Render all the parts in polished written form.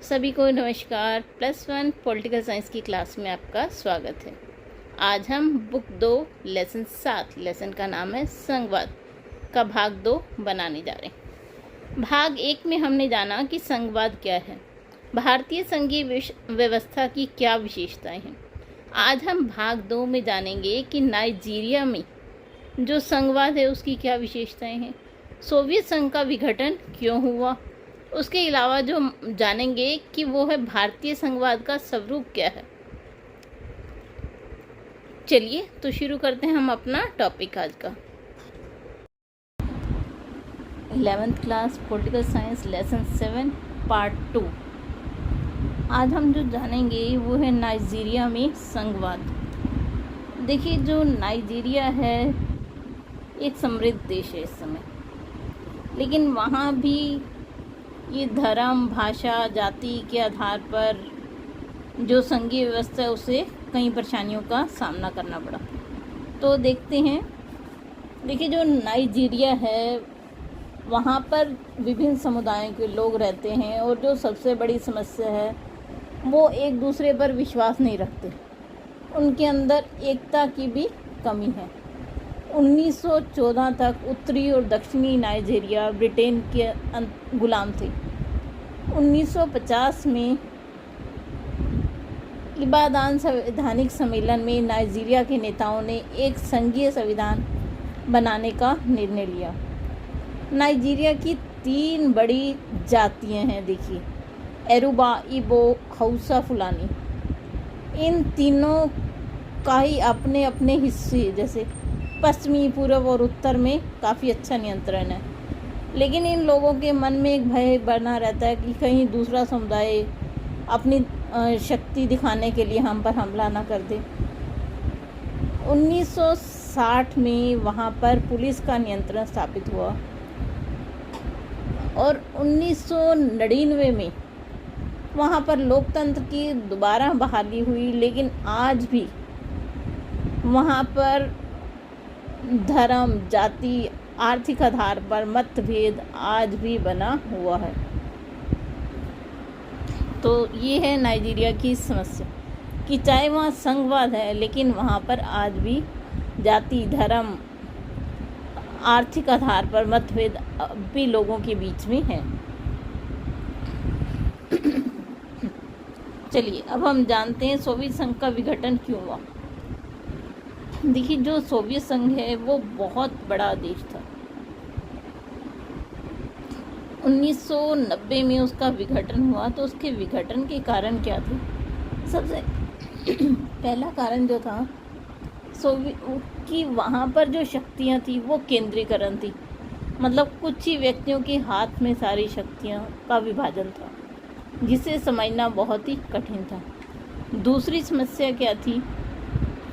सभी को नमस्कार। +1 पॉलिटिकल साइंस की क्लास में आपका स्वागत है। आज हम बुक 2 लेसन 7 लेसन का नाम है संघवाद का भाग 2 बनाने जा रहे हैं। भाग 1 में हमने जाना कि संघवाद क्या है, भारतीय संघीय व्यवस्था की क्या विशेषताएं हैं। आज हम भाग 2 में जानेंगे कि नाइजीरिया में जो संघवाद है उसकी क्या विशेषताएं हैं, सोवियत संघ का विघटन क्यों हुआ, उसके अलावा जो जानेंगे कि वो है भारतीय संघवाद का स्वरूप क्या है। चलिए तो शुरू करते हैं हम अपना टॉपिक आज का। 11th class political science lesson 7 part 2। आज हम जो जानेंगे वो है नाइजीरिया में संघवाद। देखिए, जो नाइजीरिया है एक समृद्ध देश है इस समय, लेकिन वहाँ भी ये धर्म, भाषा, जाति के आधार पर जो संघीय व्यवस्था है उसे कई परेशानियों का सामना करना पड़ा। तो देखते हैं। देखिए, जो नाइजीरिया है वहाँ पर विभिन्न समुदायों के लोग रहते हैं और जो सबसे बड़ी समस्या है वो एक दूसरे पर विश्वास नहीं रखते। उनके अंदर एकता की भी कमी है। 1914 तक उत्तरी और दक्षिणी नाइजीरिया ब्रिटेन के गुलाम थे। 1950 में इबादान संवैधानिक सम्मेलन में नाइजीरिया के नेताओं ने एक संघीय संविधान बनाने का निर्णय लिया। नाइजीरिया की 3 बड़ी जातियां हैं। देखिए, एरुबा, इबो, हौसा, फुलानी। इन तीनों का ही अपने अपने हिस्से जैसे पश्चिमी, पूर्व और उत्तर में काफ़ी अच्छा नियंत्रण है, लेकिन इन लोगों के मन में एक भय बना रहता है कि कहीं दूसरा समुदाय अपनी शक्ति दिखाने के लिए हम पर हमला ना कर दे। 1960 में वहाँ पर पुलिस का नियंत्रण स्थापित हुआ और 1999 में वहाँ पर लोकतंत्र की दोबारा बहाली हुई, लेकिन आज भी वहाँ पर धर्म, जाति, आर्थिक आधार पर मतभेद आज भी बना हुआ है। तो ये है नाइजीरिया की समस्या कि चाहे वहाँ संघवाद है लेकिन वहाँ पर आज भी जाति, धर्म, आर्थिक आधार पर मतभेद भी लोगों के बीच में है। चलिए अब हम जानते हैं सोवियत संघ का विघटन क्यों हुआ। देखिए, जो सोवियत संघ है वो बहुत बड़ा देश था। 1990 में उसका विघटन हुआ। तो उसके विघटन के कारण क्या थे? सबसे पहला कारण जो था कि वहाँ पर जो शक्तियाँ थी वो केंद्रीकरण थी, मतलब कुछ ही व्यक्तियों के हाथ में सारी शक्तियाँ का विभाजन था, जिसे समझना बहुत ही कठिन था। दूसरी समस्या क्या थी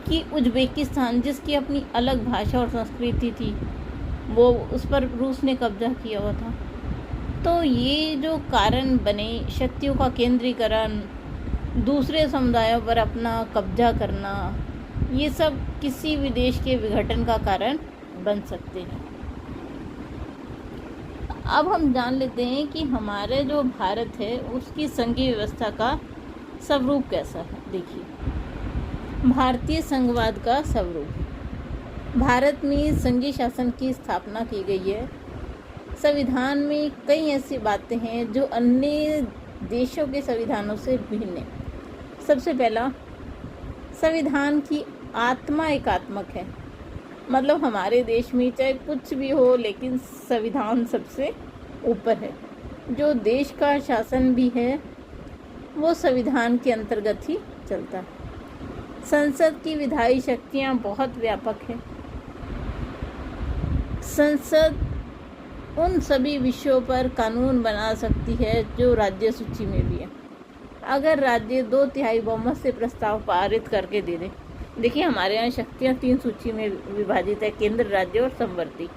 कि उज़्बेकिस्तान, जिसकी अपनी अलग भाषा और संस्कृति थी, वो उस पर रूस ने कब्जा किया हुआ था। तो ये जो कारण बने, शक्तियों का केंद्रीकरण, दूसरे समुदायों पर अपना कब्जा करना, ये सब किसी भी देश के विघटन का कारण बन सकते हैं। अब हम जान लेते हैं कि हमारे जो भारत है उसकी संघीय व्यवस्था का स्वरूप कैसा है। देखिए, भारतीय संघवाद का स्वरूप। भारत में संघीय शासन की स्थापना की गई है। संविधान में कई ऐसी बातें हैं जो अन्य देशों के संविधानों से भिन्न है। सबसे पहला, संविधान की आत्मा एकात्मक है, मतलब हमारे देश में चाहे कुछ भी हो लेकिन संविधान सबसे ऊपर है। जो देश का शासन भी है वो संविधान के अंतर्गत ही चलता है। संसद की विधायी शक्तियाँ बहुत व्यापक है। संसद उन सभी विषयों पर कानून बना सकती है जो राज्य सूची में भी है, अगर राज्य 2/3 बहुमत से प्रस्ताव पारित करके दे दे। देखिए, हमारे यहाँ शक्तियाँ 3 सूची में विभाजित है, केंद्र, राज्य और समवर्ती।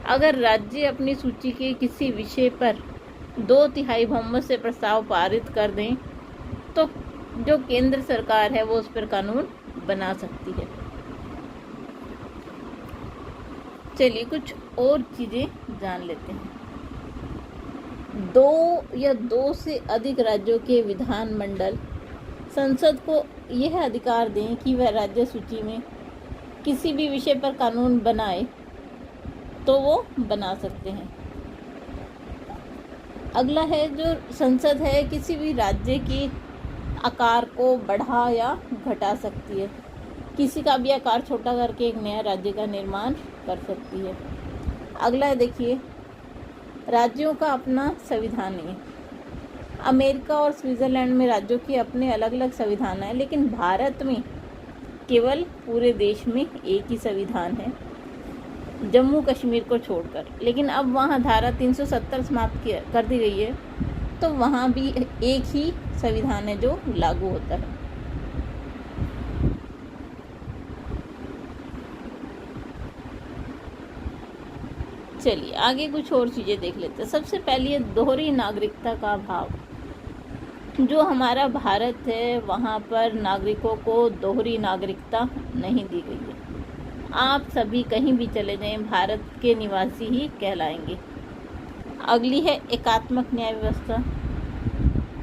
अगर राज्य अपनी सूची के किसी विषय पर 2/3 बहुमत से प्रस्ताव पारित कर दें तो जो केंद्र सरकार है वो उस पर कानून बना सकती है। चलिए कुछ और चीज़ें जान लेते हैं। दो से अधिक राज्यों के विधानमंडल संसद को यह अधिकार दें कि वह राज्य सूची में किसी भी विषय पर कानून बनाए तो वो बना सकते हैं। अगला है जो संसद है किसी भी राज्य के आकार को बढ़ा या घटा सकती है। किसी का भी आकार छोटा करके एक नया राज्य का निर्माण कर सकती है। अगला है देखिए, राज्यों का अपना संविधान है। अमेरिका और स्विट्ज़रलैंड में राज्यों के अपने अलग अलग संविधान हैं, लेकिन भारत में केवल पूरे देश में एक ही संविधान है, जम्मू कश्मीर को छोड़कर। लेकिन अब वहाँ धारा 370 समाप्त कर दी गई है, तो वहाँ भी एक ही संविधान है जो लागू होता है। चलिए आगे कुछ और चीज़ें देख लेते हैं। सबसे पहले है दोहरी नागरिकता का अभाव। जो हमारा भारत है वहाँ पर नागरिकों को दोहरी नागरिकता नहीं दी गई है। आप सभी कहीं भी चले जाएं भारत के निवासी ही कहलाएंगे। अगली है एकात्मक न्याय व्यवस्था।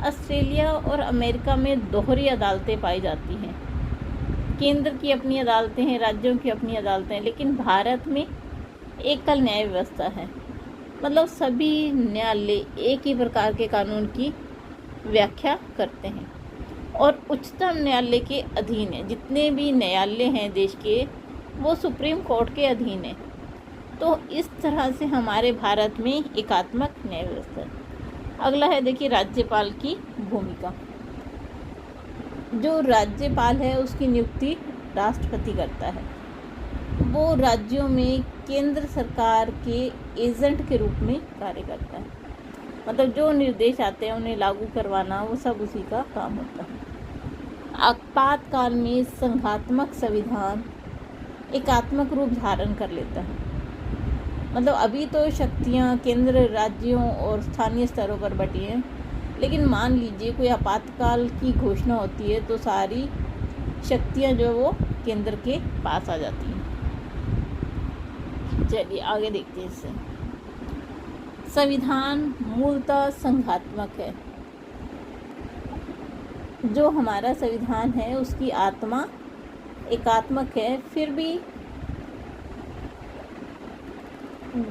ऑस्ट्रेलिया और अमेरिका में दोहरी अदालतें पाई जाती हैं। केंद्र की अपनी अदालतें हैं, राज्यों की अपनी अदालतें हैं, लेकिन भारत में एकल न्याय व्यवस्था है। मतलब सभी न्यायालय एक ही प्रकार के कानून की व्याख्या करते हैं और उच्चतम न्यायालय के अधीन है। जितने भी न्यायालय हैं देश के वो सुप्रीम कोर्ट के अधीन है। तो इस तरह से हमारे भारत में एकात्मक न्याय व्यवस्था है। अगला है देखिए राज्यपाल की भूमिका। जो राज्यपाल है उसकी नियुक्ति राष्ट्रपति करता है। वो राज्यों में केंद्र सरकार के एजेंट के रूप में कार्य करता है। मतलब जो निर्देश आते हैं उन्हें लागू करवाना वो सब उसी का काम होता है। आपातकाल में संघात्मक संविधान एकात्मक रूप धारण कर लेता है। मतलब अभी तो शक्तियाँ केंद्र, राज्यों और स्थानीय स्तरों पर बटी हैं, लेकिन मान लीजिए कोई आपातकाल की घोषणा होती है तो सारी शक्तियाँ जो वो केंद्र के पास आ जाती हैं। चलिए आगे देखते हैं इससे। संविधान मूलतः संघात्मक है। जो हमारा संविधान है उसकी आत्मा एकात्मक है, फिर भी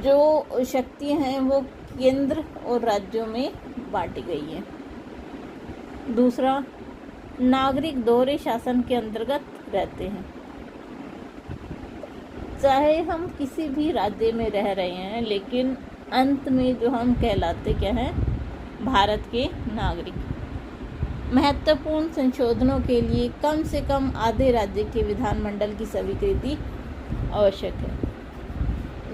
जो शक्तियाँ हैं वो केंद्र और राज्यों में बांटी गई हैं। दूसरा, नागरिक दोहरे शासन के अंतर्गत रहते हैं। चाहे हम किसी भी राज्य में रह रहे हैं, लेकिन अंत में जो हम कहलाते क्या हैं, भारत के नागरिक। महत्वपूर्ण संशोधनों के लिए कम से कम आधे राज्य के विधानमंडल की स्वीकृति आवश्यक है।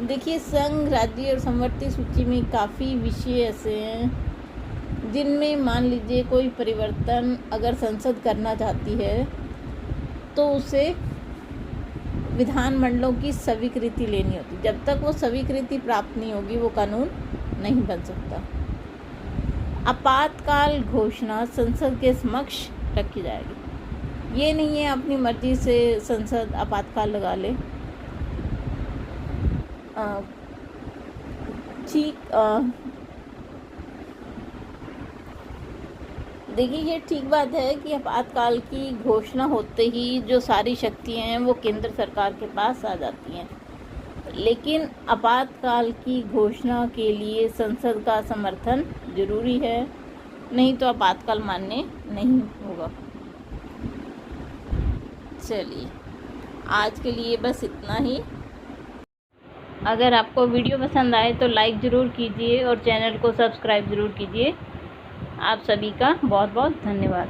देखिए संघ, राज्य और समवर्ती सूची में काफ़ी विषय ऐसे हैं जिनमें मान लीजिए कोई परिवर्तन अगर संसद करना चाहती है तो उसे विधानमंडलों की स्वीकृति लेनी होती। जब तक वो स्वीकृति प्राप्त नहीं होगी वो कानून नहीं बन सकता। आपातकाल घोषणा संसद के समक्ष रखी जाएगी। ये नहीं है अपनी मर्जी से संसद आपातकाल लगा ले। देखिए ये ठीक बात है कि आपातकाल की घोषणा होते ही जो सारी शक्तियाँ हैं वो केंद्र सरकार के पास आ जाती हैं, लेकिन आपातकाल की घोषणा के लिए संसद का समर्थन जरूरी है, नहीं तो आपातकाल मान्य नहीं होगा। चलिए आज के लिए बस इतना ही। अगर आपको वीडियो पसंद आए तो लाइक ज़रूर कीजिए और चैनल को सब्सक्राइब ज़रूर कीजिए। आप सभी का बहुत बहुत धन्यवाद।